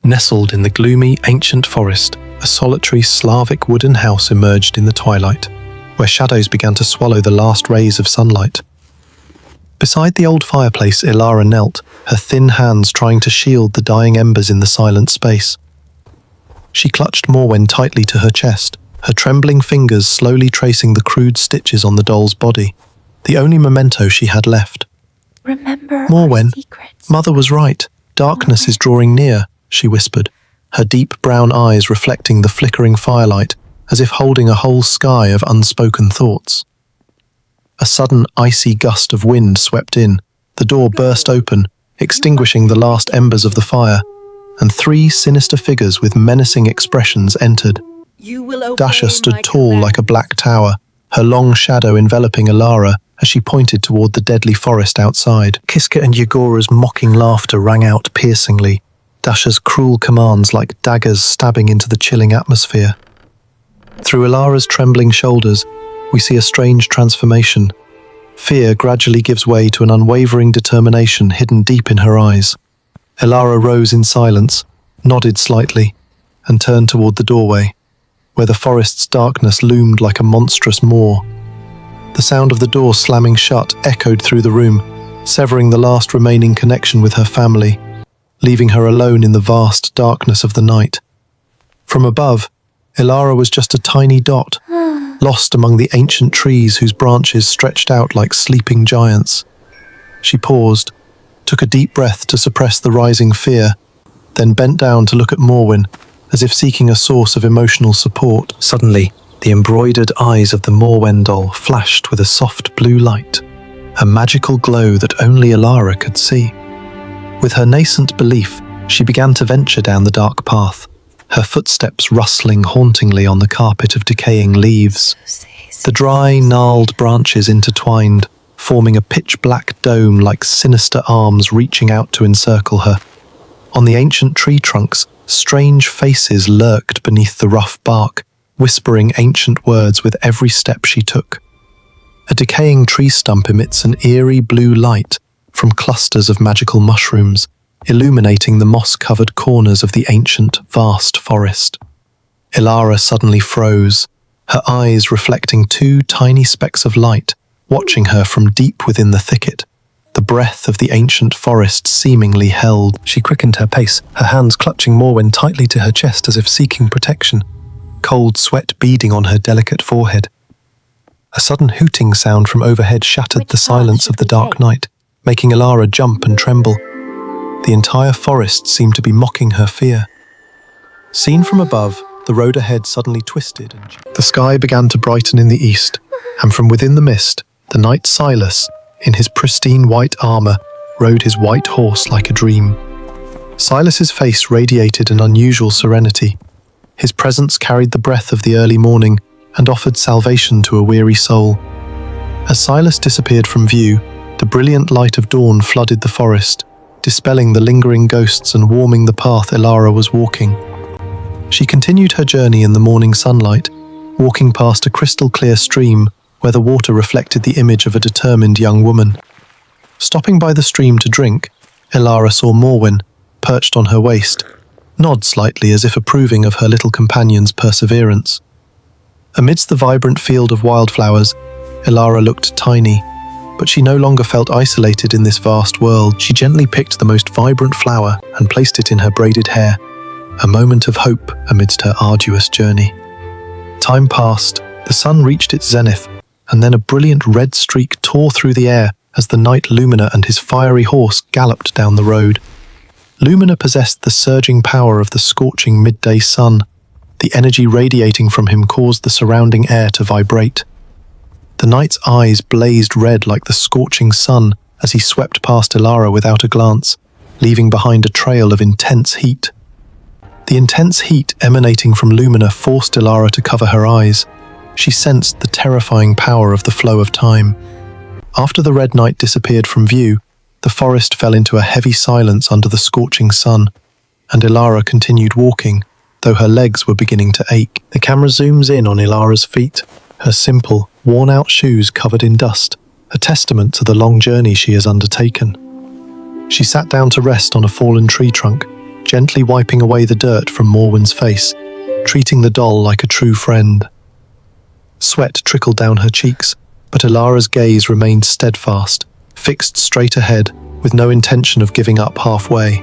Nestled in the gloomy, ancient forest, a solitary Slavic wooden house emerged in the twilight, where shadows began to swallow the last rays of sunlight. Beside the old fireplace, Ilara knelt, her thin hands trying to shield the dying embers in the silent space. She clutched Morwen tightly to her chest, her trembling fingers slowly tracing the crude stitches on the doll's body, the only memento she had left. Remember Morwen, our secrets. Mother was right. Darkness is drawing near, she whispered, her deep brown eyes reflecting the flickering firelight, as if holding a whole sky of unspoken thoughts. A sudden icy gust of wind swept in, the door burst open, extinguishing the last embers of the fire, and three sinister figures with menacing expressions entered. Dasha stood tall like a black tower, her long shadow enveloping Ilara as she pointed toward the deadly forest outside. Kiska and Yegora's mocking laughter rang out piercingly, Dasha's cruel commands like daggers stabbing into the chilling atmosphere. Through Ilara's trembling shoulders, we see a strange transformation. Fear gradually gives way to an unwavering determination hidden deep in her eyes. Ilara rose in silence, nodded slightly, and turned toward the doorway, where the forest's darkness loomed like a monstrous maw. The sound of the door slamming shut echoed through the room, severing the last remaining connection with her family, leaving her alone in the vast darkness of the night. From above, Ilara was just a tiny dot, lost among the ancient trees whose branches stretched out like sleeping giants. She paused, took a deep breath to suppress the rising fear, then bent down to look at Morwen, as if seeking a source of emotional support. Suddenly, the embroidered eyes of the Morwen doll flashed with a soft blue light, a magical glow that only Ilara could see. With her nascent belief, she began to venture down the dark path, her footsteps rustling hauntingly on the carpet of decaying leaves. The dry, gnarled branches intertwined, forming a pitch-black dome like sinister arms reaching out to encircle her. On the ancient tree trunks, strange faces lurked beneath the rough bark, whispering ancient words with every step she took. A decaying tree stump emits an eerie blue light from clusters of magical mushrooms, illuminating the moss-covered corners of the ancient, vast forest. Ilara suddenly froze, her eyes reflecting two tiny specks of light, watching her from deep within the thicket, the breath of the ancient forest seemingly held. She quickened her pace, her hands clutching Morwen tightly to her chest as if seeking protection, cold sweat beading on her delicate forehead. A sudden hooting sound from overhead shattered the silence of the dark night, making Ilara jump and tremble. The entire forest seemed to be mocking her fear. Seen from above, the road ahead suddenly twisted and the sky began to brighten in the east, and from within the mist, the knight Silas, in his pristine white armor, rode his white horse like a dream. Silas's face radiated an unusual serenity. His presence carried the breath of the early morning and offered salvation to a weary soul. As Silas disappeared from view, the brilliant light of dawn flooded the forest, dispelling the lingering ghosts and warming the path Ilara was walking. She continued her journey in the morning sunlight, walking past a crystal-clear stream where the water reflected the image of a determined young woman. Stopping by the stream to drink, Ilara saw Morwen, perched on her waist, nod slightly as if approving of her little companion's perseverance. Amidst the vibrant field of wildflowers, Ilara looked tiny, but she no longer felt isolated in this vast world. She gently picked the most vibrant flower and placed it in her braided hair, a moment of hope amidst her arduous journey. Time passed, the sun reached its zenith, and then a brilliant red streak tore through the air as the knight Lumina and his fiery horse galloped down the road. Lumina possessed the surging power of the scorching midday sun. The energy radiating from him caused the surrounding air to vibrate. The knight's eyes blazed red like the scorching sun as he swept past Ilara without a glance, leaving behind a trail of intense heat. The intense heat emanating from Lumina forced Ilara to cover her eyes. She sensed the terrifying power of the flow of time. After the Red Knight disappeared from view, the forest fell into a heavy silence under the scorching sun, and Ilara continued walking, though her legs were beginning to ache. The camera zooms in on Ilara's feet, her simple, worn-out shoes covered in dust, a testament to the long journey she has undertaken. She sat down to rest on a fallen tree trunk, gently wiping away the dirt from Morwen's face, treating the doll like a true friend. Sweat trickled down her cheeks, but Ilara's gaze remained steadfast, fixed straight ahead, with no intention of giving up halfway.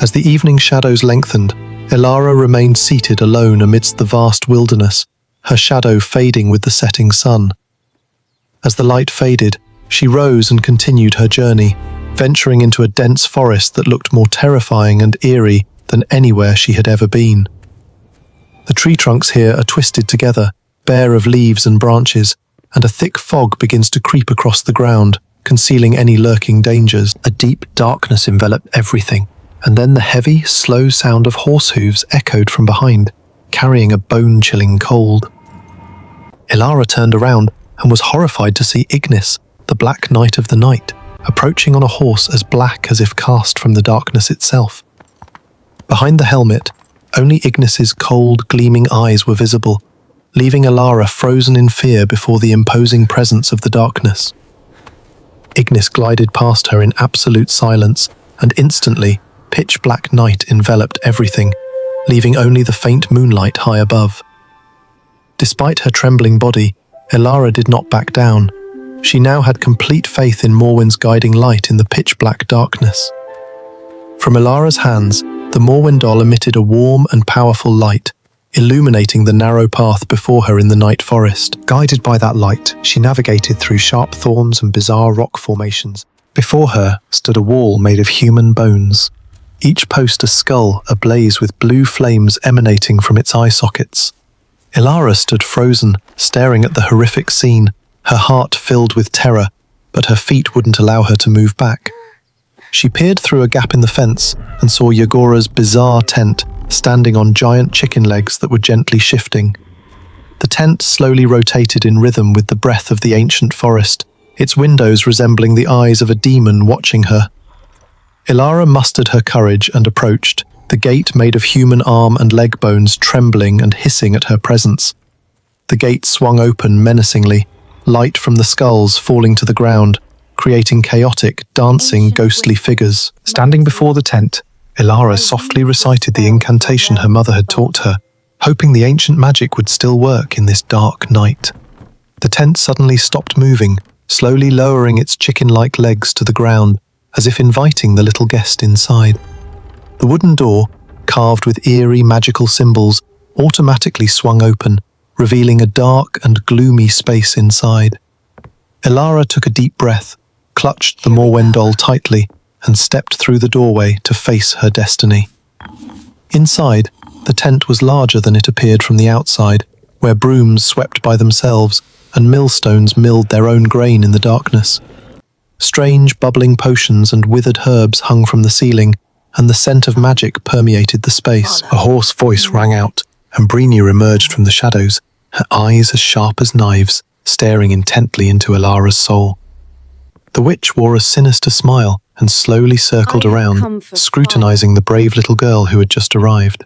As the evening shadows lengthened, Ilara remained seated alone amidst the vast wilderness, her shadow fading with the setting sun. As the light faded, she rose and continued her journey, venturing into a dense forest that looked more terrifying and eerie than anywhere she had ever been. The tree trunks here are twisted together, bare of leaves and branches, and a thick fog begins to creep across the ground, concealing any lurking dangers. A deep darkness enveloped everything, and then the heavy, slow sound of horse hooves echoed from behind, carrying a bone-chilling cold. Ilara turned around and was horrified to see Ignis, the Black Knight of the Night, approaching on a horse as black as if cast from the darkness itself. Behind the helmet, only Ignis's cold, gleaming eyes were visible, leaving Ilara frozen in fear before the imposing presence of the darkness. Ignis glided past her in absolute silence, and instantly, pitch-black night enveloped everything, leaving only the faint moonlight high above. Despite her trembling body, Ilara did not back down. She now had complete faith in Morwen's guiding light in the pitch-black darkness. From Ilara's hands, the Morwen doll emitted a warm and powerful light, illuminating the narrow path before her in the night forest. Guided by that light, she navigated through sharp thorns and bizarre rock formations. Before her stood a wall made of human bones, each post a skull ablaze with blue flames emanating from its eye sockets. Ilara stood frozen, staring at the horrific scene, her heart filled with terror, but her feet wouldn't allow her to move back. She peered through a gap in the fence and saw Yagora's bizarre tent standing on giant chicken legs that were gently shifting. The tent slowly rotated in rhythm with the breath of the ancient forest, its windows resembling the eyes of a demon watching her. Ilara mustered her courage and approached, the gate made of human arm and leg bones trembling and hissing at her presence. The gate swung open menacingly, light from the skulls falling to the ground, creating chaotic, dancing, ghostly figures. Standing before the tent, Ilara softly recited the incantation her mother had taught her, hoping the ancient magic would still work in this dark night. The tent suddenly stopped moving, slowly lowering its chicken-like legs to the ground, as if inviting the little guest inside. The wooden door, carved with eerie magical symbols, automatically swung open, revealing a dark and gloomy space inside. Ilara took a deep breath, clutched the Morwen doll tightly, and stepped through the doorway to face her destiny. Inside, the tent was larger than it appeared from the outside, where brooms swept by themselves and millstones milled their own grain in the darkness. Strange bubbling potions and withered herbs hung from the ceiling, and the scent of magic permeated the space. A hoarse voice rang out, and Brynja emerged from the shadows, her eyes as sharp as knives, staring intently into Ilara's soul. The witch wore a sinister smile and slowly circled around, scrutinizing the brave little girl who had just arrived.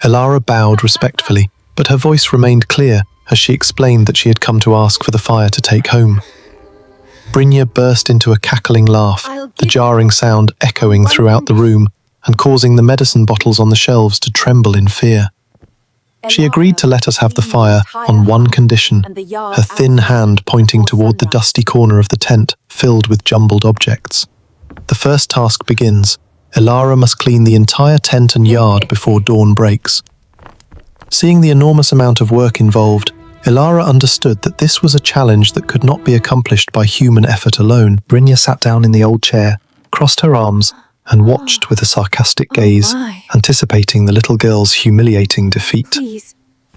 Ilara bowed respectfully, but her voice remained clear as she explained that she had come to ask for the fire to take home. Brynja burst into a cackling laugh, the jarring sound echoing throughout the room and causing the medicine bottles on the shelves to tremble in fear. She agreed to let us have the fire on one condition, her thin hand pointing toward the dusty corner of the tent filled with jumbled objects. The first task begins. Ilara must clean the entire tent and yard before dawn breaks. Seeing the enormous amount of work involved, Ilara understood that this was a challenge that could not be accomplished by human effort alone. Brynja sat down in the old chair, crossed her arms, and watched with a sarcastic gaze, anticipating the little girl's humiliating defeat. Please.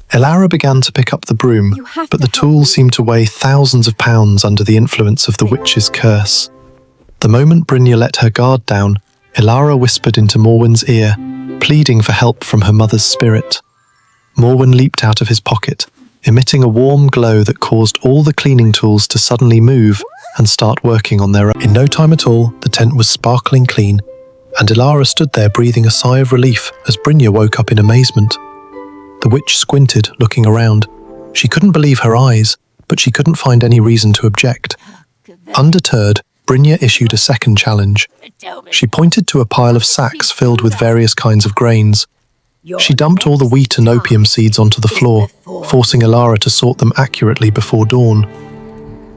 Ilara began to pick up the broom, but the tool seemed to weigh thousands of pounds under the influence of the witch's curse. The moment Brynja let her guard down, Ilara whispered into Morwen's ear, pleading for help from her mother's spirit. Morwen leaped out of his pocket, emitting a warm glow that caused all the cleaning tools to suddenly move and start working on their own. In no time at all, the tent was sparkling clean, and Ilara stood there breathing a sigh of relief as Brynja woke up in amazement. The witch squinted, looking around. She couldn't believe her eyes, but she couldn't find any reason to object. Undeterred, Brynja issued a second challenge. She pointed to a pile of sacks filled with various kinds of grains. She dumped all the wheat and opium seeds onto the floor, forcing Ilara to sort them accurately before dawn.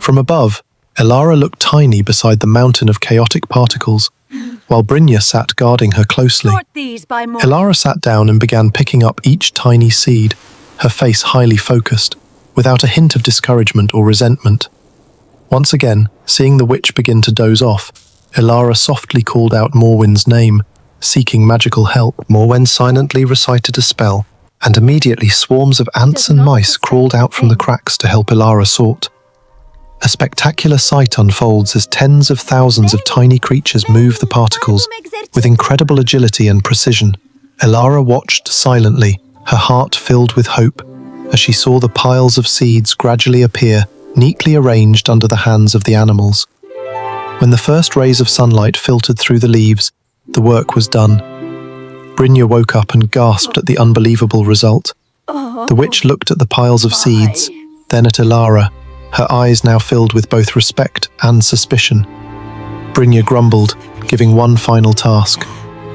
From above, Ilara looked tiny beside the mountain of chaotic particles, while Brynja sat guarding her closely. Ilara sat down and began picking up each tiny seed, her face highly focused, without a hint of discouragement or resentment. Once again, seeing the witch begin to doze off, Ilara softly called out Morwen's name, seeking magical help. Morwen silently recited a spell, and immediately swarms of ants and mice crawled out from the cracks to help Ilara sort. A spectacular sight unfolds as tens of thousands of tiny creatures move the particles with incredible agility and precision. Ilara watched silently, her heart filled with hope, as she saw the piles of seeds gradually appear, neatly arranged under the hands of the animals. When the first rays of sunlight filtered through the leaves, the work was done. Brynja woke up and gasped at the unbelievable result. The witch looked at the piles of seeds, then at Ilara, her eyes now filled with both respect and suspicion. Brynja grumbled, giving one final task: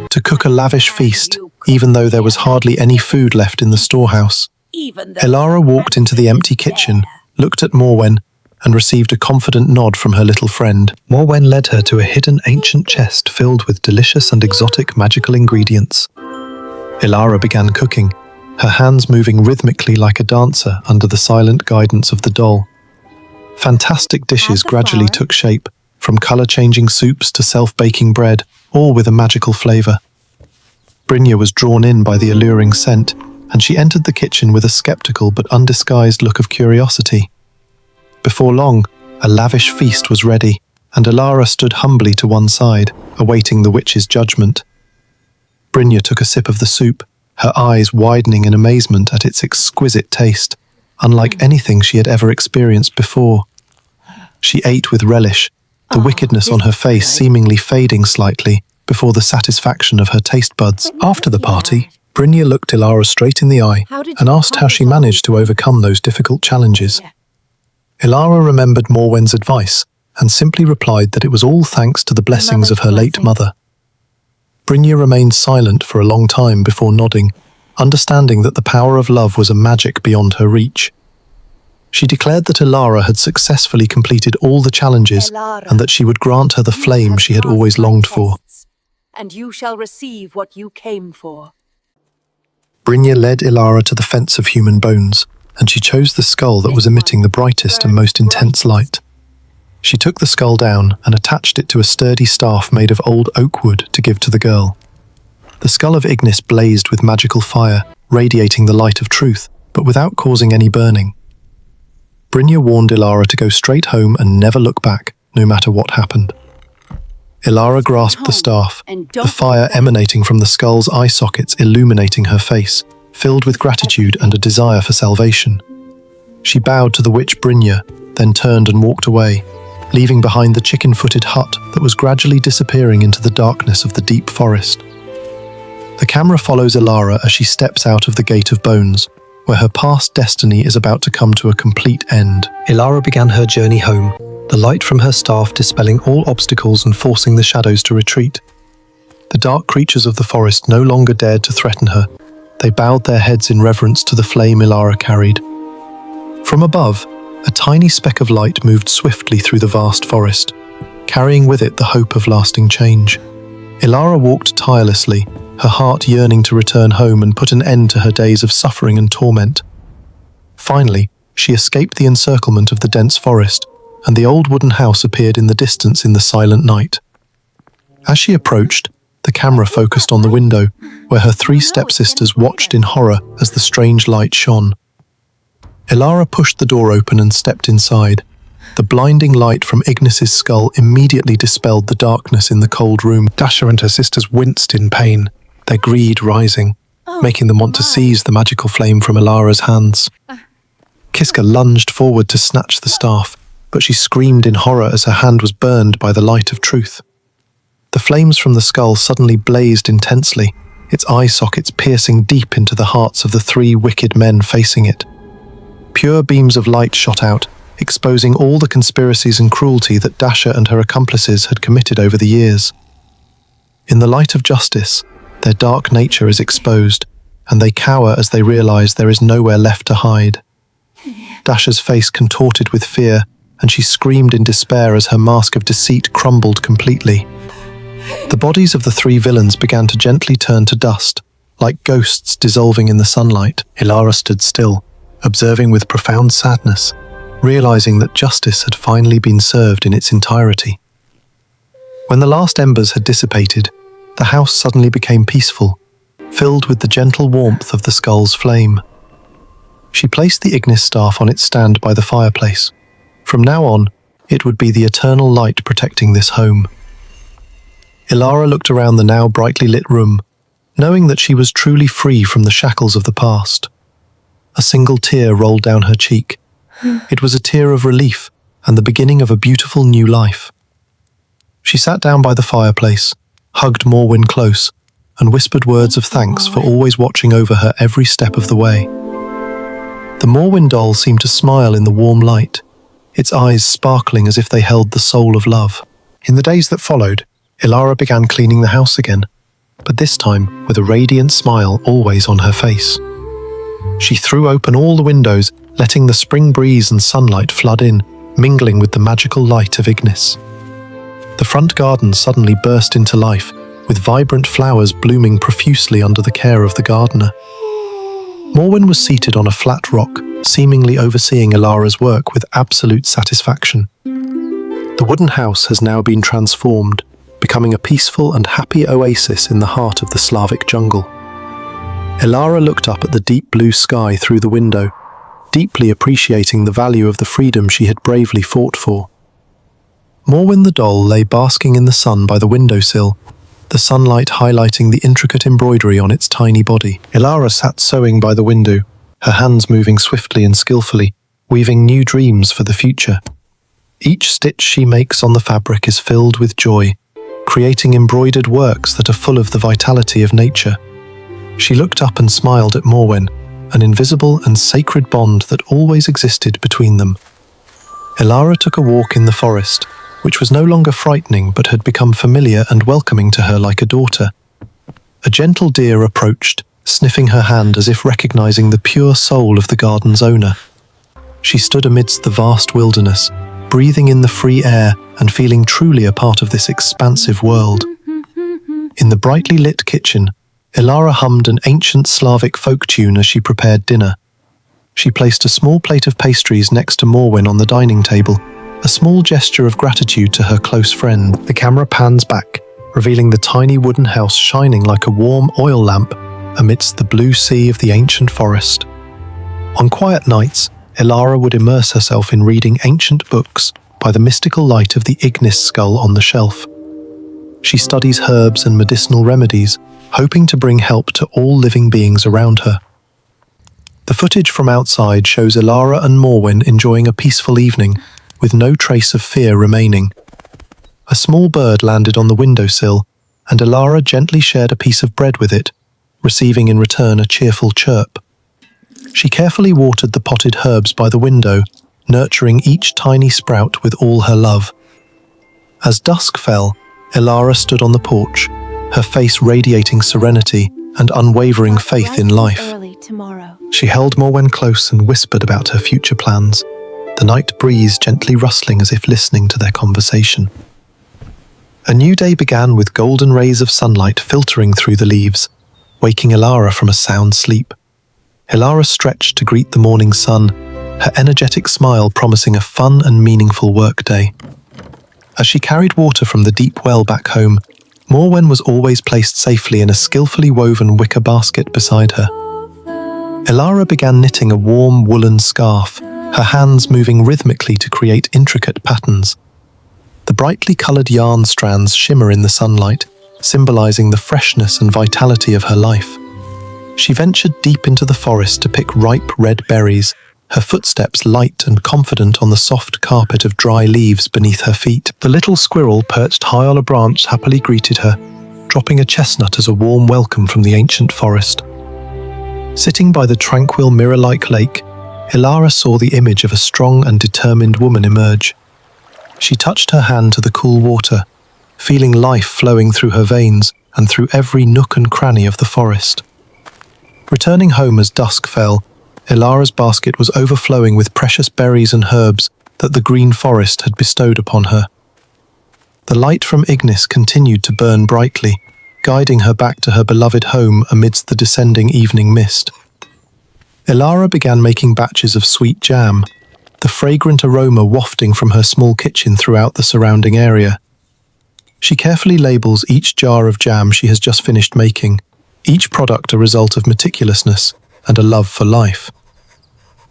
to cook a lavish feast, even though there was hardly any food left in the storehouse. Ilara walked into the empty kitchen, looked at Morwen, and received a confident nod from her little friend. Morwen led her to a hidden ancient chest filled with delicious and exotic magical ingredients. Ilara began cooking, her hands moving rhythmically like a dancer under the silent guidance of the doll. Fantastic dishes gradually took shape, from color-changing soups to self-baking bread, all with a magical flavor. Brynja was drawn in by the alluring scent, and she entered the kitchen with a skeptical but undisguised look of curiosity. Before long, a lavish feast was ready, and Ilara stood humbly to one side, awaiting the witch's judgment. Brynja took a sip of the soup, her eyes widening in amazement at its exquisite taste, unlike anything she had ever experienced before. She ate with relish, the wickedness on her face seemingly fading slightly before the satisfaction of her taste buds. After the party, Brynja looked Ilara straight in the eye and asked how she managed to overcome those difficult challenges. Ilara remembered Morwen's advice and simply replied that it was all thanks to the blessings of her late mother. Brynja remained silent for a long time before nodding, understanding that the power of love was a magic beyond her reach. She declared that Ilara had successfully completed all the challenges and that she would grant her the flame she had always longed for. And you shall receive what you came for. Brynja led Ilara to the fence of human bones, and she chose the skull that was emitting the brightest and most intense light. She took the skull down and attached it to a sturdy staff made of old oak wood to give to the girl. The skull of Ignis blazed with magical fire, radiating the light of truth, but without causing any burning. Brynja warned Ilara to go straight home and never look back, no matter what happened. Ilara grasped the staff, the fire emanating from the skull's eye sockets illuminating her face, filled with gratitude and a desire for salvation. She bowed to the witch Brynja, then turned and walked away, leaving behind the chicken-footed hut that was gradually disappearing into the darkness of the deep forest. The camera follows Ilara as she steps out of the Gate of Bones, where her past destiny is about to come to a complete end. Ilara began her journey home, the light from her staff dispelling all obstacles and forcing the shadows to retreat. The dark creatures of the forest no longer dared to threaten her. They bowed their heads in reverence to the flame Ilara carried. From above, a tiny speck of light moved swiftly through the vast forest, carrying with it the hope of lasting change. Ilara walked tirelessly, her heart yearning to return home and put an end to her days of suffering and torment. Finally, she escaped the encirclement of the dense forest, and the old wooden house appeared in the distance in the silent night. As she approached, the camera focused on the window, where her three stepsisters watched in horror as the strange light shone. Ilara pushed the door open and stepped inside. The blinding light from Ignis's skull immediately dispelled the darkness in the cold room. Dasha and her sisters winced in pain, their greed rising, making them want to seize the magical flame from Ilara's hands. Kiska lunged forward to snatch the staff, but she screamed in horror as her hand was burned by the light of truth. The flames from the skull suddenly blazed intensely, its eye sockets piercing deep into the hearts of the three wicked men facing it. Pure beams of light shot out, exposing all the conspiracies and cruelty that Dasha and her accomplices had committed over the years. In the light of justice, their dark nature is exposed, and they cower as they realize there is nowhere left to hide. Dasha's face contorted with fear, and she screamed in despair as her mask of deceit crumbled completely. The bodies of the three villains began to gently turn to dust, like ghosts dissolving in the sunlight. Ilara stood still, observing with profound sadness, realizing that justice had finally been served in its entirety. When the last embers had dissipated, the house suddenly became peaceful, filled with the gentle warmth of the skull's flame. She placed the Ignis staff on its stand by the fireplace. From now on, it would be the eternal light protecting this home. Ilara looked around the now brightly lit room, knowing that she was truly free from the shackles of the past. A single tear rolled down her cheek. It was a tear of relief and the beginning of a beautiful new life. She sat down by the fireplace, hugged Morwen close, and whispered words of thanks for always watching over her every step of the way. The Morwen doll seemed to smile in the warm light, its eyes sparkling as if they held the soul of love. In the days that followed, Ilara began cleaning the house again, but this time with a radiant smile always on her face. She threw open all the windows, letting the spring breeze and sunlight flood in, mingling with the magical light of Ignis. The front garden suddenly burst into life, with vibrant flowers blooming profusely under the care of the gardener. Morwen was seated on a flat rock, seemingly overseeing Ilara's work with absolute satisfaction. The wooden house has now been transformed, becoming a peaceful and happy oasis in the heart of the Slavic jungle. Ilara looked up at the deep blue sky through the window, deeply appreciating the value of the freedom she had bravely fought for. Morwen the doll lay basking in the sun by the windowsill, the sunlight highlighting the intricate embroidery on its tiny body. Ilara sat sewing by the window, her hands moving swiftly and skillfully, weaving new dreams for the future. Each stitch she makes on the fabric is filled with joy, creating embroidered works that are full of the vitality of nature. She looked up and smiled at Morwen, an invisible and sacred bond that always existed between them. Ilara took a walk in the forest, which was no longer frightening but had become familiar and welcoming to her like a daughter. A gentle deer approached, sniffing her hand as if recognizing the pure soul of the garden's owner. She stood amidst the vast wilderness, breathing in the free air and feeling truly a part of this expansive world. In the brightly lit kitchen, Ilara hummed an ancient Slavic folk tune as she prepared dinner. She placed a small plate of pastries next to Morwen on the dining table, a small gesture of gratitude to her close friend. The camera pans back, revealing the tiny wooden house shining like a warm oil lamp amidst the blue sea of the ancient forest. On quiet nights, Ilara would immerse herself in reading ancient books by the mystical light of the Ignis skull on the shelf. She studies herbs and medicinal remedies, hoping to bring help to all living beings around her. The footage from outside shows Ilara and Morwen enjoying a peaceful evening, with no trace of fear remaining. A small bird landed on the windowsill, and Ilara gently shared a piece of bread with it, receiving in return a cheerful chirp. She carefully watered the potted herbs by the window, nurturing each tiny sprout with all her love. As dusk fell, Ilara stood on the porch, her face radiating serenity and unwavering faith in life. She held Morwen close and whispered about her future plans, the night breeze gently rustling as if listening to their conversation. A new day began with golden rays of sunlight filtering through the leaves, waking Ilara from a sound sleep. Ilara stretched to greet the morning sun, her energetic smile promising a fun and meaningful workday. As she carried water from the deep well back home, Morwen was always placed safely in a skillfully woven wicker basket beside her. Ilara began knitting a warm woolen scarf, her hands moving rhythmically to create intricate patterns. The brightly coloured yarn strands shimmer in the sunlight, symbolising the freshness and vitality of her life. She ventured deep into the forest to pick ripe red berries, her footsteps light and confident on the soft carpet of dry leaves beneath her feet. The little squirrel perched high on a branch happily greeted her, dropping a chestnut as a warm welcome from the ancient forest. Sitting by the tranquil mirror-like lake, Ilara saw the image of a strong and determined woman emerge. She touched her hand to the cool water, feeling life flowing through her veins and through every nook and cranny of the forest. Returning home as dusk fell, Ilara's basket was overflowing with precious berries and herbs that the green forest had bestowed upon her. The light from Ignis continued to burn brightly, guiding her back to her beloved home amidst the descending evening mist. Ilara began making batches of sweet jam, the fragrant aroma wafting from her small kitchen throughout the surrounding area. She carefully labels each jar of jam she has just finished making, each product a result of meticulousness and a love for life.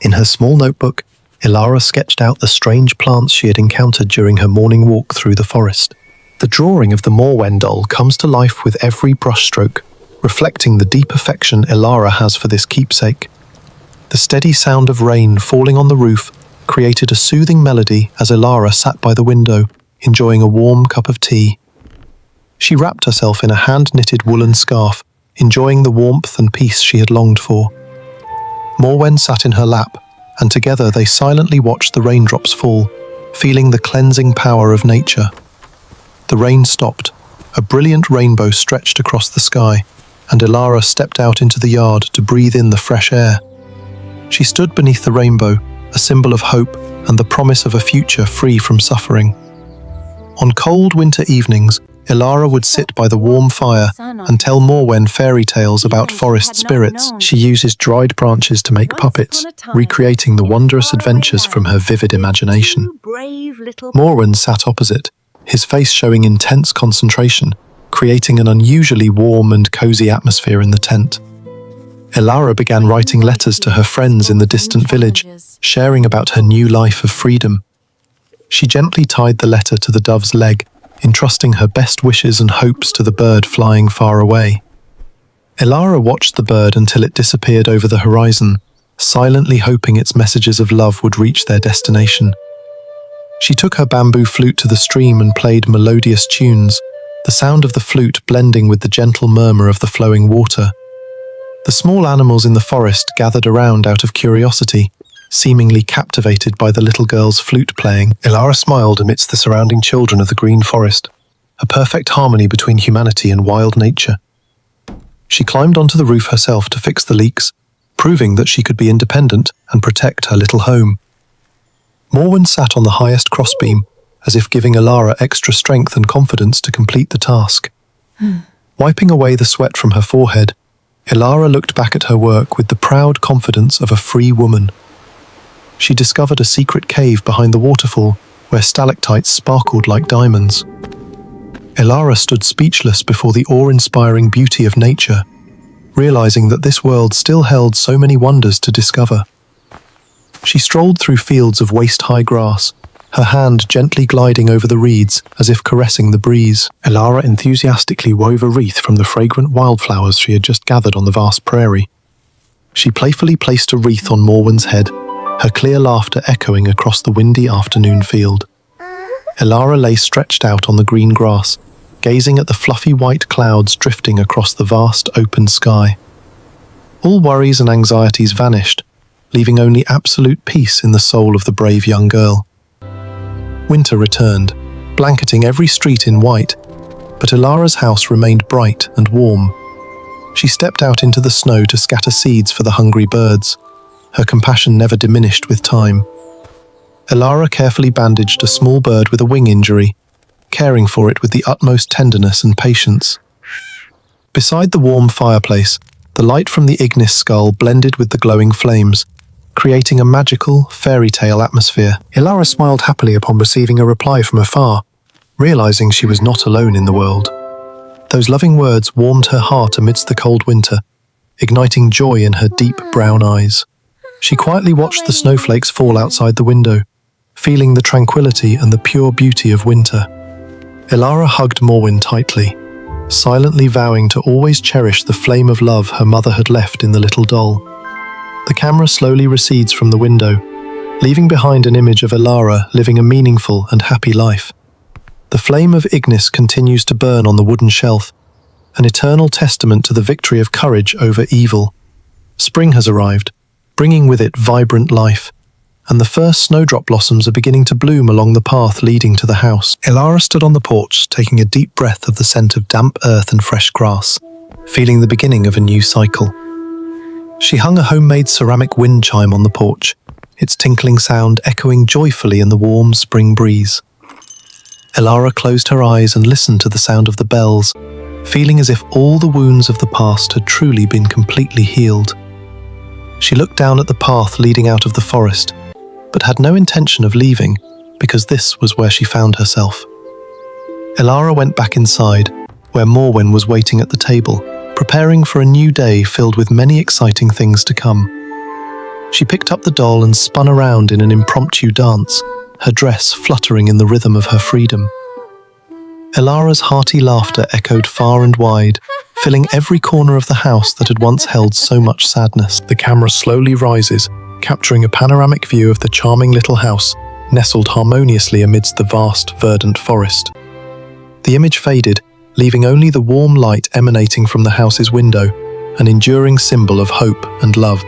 In her small notebook, Ilara sketched out the strange plants she had encountered during her morning walk through the forest. The drawing of the Morwen doll comes to life with every brushstroke, reflecting the deep affection Ilara has for this keepsake. The steady sound of rain falling on the roof created a soothing melody as Ilara sat by the window, enjoying a warm cup of tea. She wrapped herself in a hand-knitted woolen scarf, enjoying the warmth and peace she had longed for. Morwen sat in her lap, and together they silently watched the raindrops fall, feeling the cleansing power of nature. The rain stopped, a brilliant rainbow stretched across the sky, and Ilara stepped out into the yard to breathe in the fresh air. She stood beneath the rainbow, a symbol of hope and the promise of a future free from suffering. On cold winter evenings, Ilara would sit by the warm fire and tell Morwen fairy tales about forest spirits. She uses dried branches to make puppets, recreating the wondrous adventures from her vivid imagination. Morwen sat opposite, his face showing intense concentration, creating an unusually warm and cozy atmosphere in the tent. Ilara began writing letters to her friends in the distant village, sharing about her new life of freedom. She gently tied the letter to the dove's leg, entrusting her best wishes and hopes to the bird flying far away. Ilara watched the bird until it disappeared over the horizon, silently hoping its messages of love would reach their destination. She took her bamboo flute to the stream and played melodious tunes, the sound of the flute blending with the gentle murmur of the flowing water. The small animals in the forest gathered around out of curiosity, seemingly captivated by the little girl's flute playing. Ilara smiled amidst the surrounding children of the green forest, a perfect harmony between humanity and wild nature. She climbed onto the roof herself to fix the leaks, proving that she could be independent and protect her little home. Morwen sat on the highest crossbeam, as if giving Ilara extra strength and confidence to complete the task. Wiping away the sweat from her forehead, Ilara looked back at her work with the proud confidence of a free woman. She discovered a secret cave behind the waterfall where stalactites sparkled like diamonds. Ilara stood speechless before the awe-inspiring beauty of nature, realizing that this world still held so many wonders to discover. She strolled through fields of waist-high grass, her hand gently gliding over the reeds as if caressing the breeze. Ilara enthusiastically wove a wreath from the fragrant wildflowers she had just gathered on the vast prairie. She playfully placed a wreath on Morwen's head, her clear laughter echoing across the windy afternoon field. Ilara lay stretched out on the green grass, gazing at the fluffy white clouds drifting across the vast open sky. All worries and anxieties vanished, leaving only absolute peace in the soul of the brave young girl. Winter returned, blanketing every street in white, but Ilara's house remained bright and warm. She stepped out into the snow to scatter seeds for the hungry birds. Her compassion never diminished with time. Ilara carefully bandaged a small bird with a wing injury, caring for it with the utmost tenderness and patience. Beside the warm fireplace, the light from the Ignis skull blended with the glowing flames, creating a magical, fairy tale atmosphere. Ilara smiled happily upon receiving a reply from afar, realizing she was not alone in the world. Those loving words warmed her heart amidst the cold winter, igniting joy in her deep brown eyes. She quietly watched the snowflakes fall outside the window, feeling the tranquility and the pure beauty of winter. Ilara hugged Morwen tightly, silently vowing to always cherish the flame of love her mother had left in the little doll. The camera slowly recedes from the window, leaving behind an image of Ilara living a meaningful and happy life. The flame of Ignis continues to burn on the wooden shelf, an eternal testament to the victory of courage over evil. Spring has arrived, bringing with it vibrant life, and the first snowdrop blossoms are beginning to bloom along the path leading to the house. Elara stood on the porch, taking a deep breath of the scent of damp earth and fresh grass, feeling the beginning of a new cycle. She hung a homemade ceramic wind chime on the porch, its tinkling sound echoing joyfully in the warm spring breeze. Elara closed her eyes and listened to the sound of the bells, feeling as if all the wounds of the past had truly been completely healed. She looked down at the path leading out of the forest, but had no intention of leaving, because this was where she found herself. Elara went back inside, where Morwen was waiting at the table, preparing for a new day filled with many exciting things to come. She picked up the doll and spun around in an impromptu dance, her dress fluttering in the rhythm of her freedom. Elara's hearty laughter echoed far and wide, filling every corner of the house that had once held so much sadness. The camera slowly rises, capturing a panoramic view of the charming little house, nestled harmoniously amidst the vast, verdant forest. The image faded, leaving only the warm light emanating from the house's window, an enduring symbol of hope and love.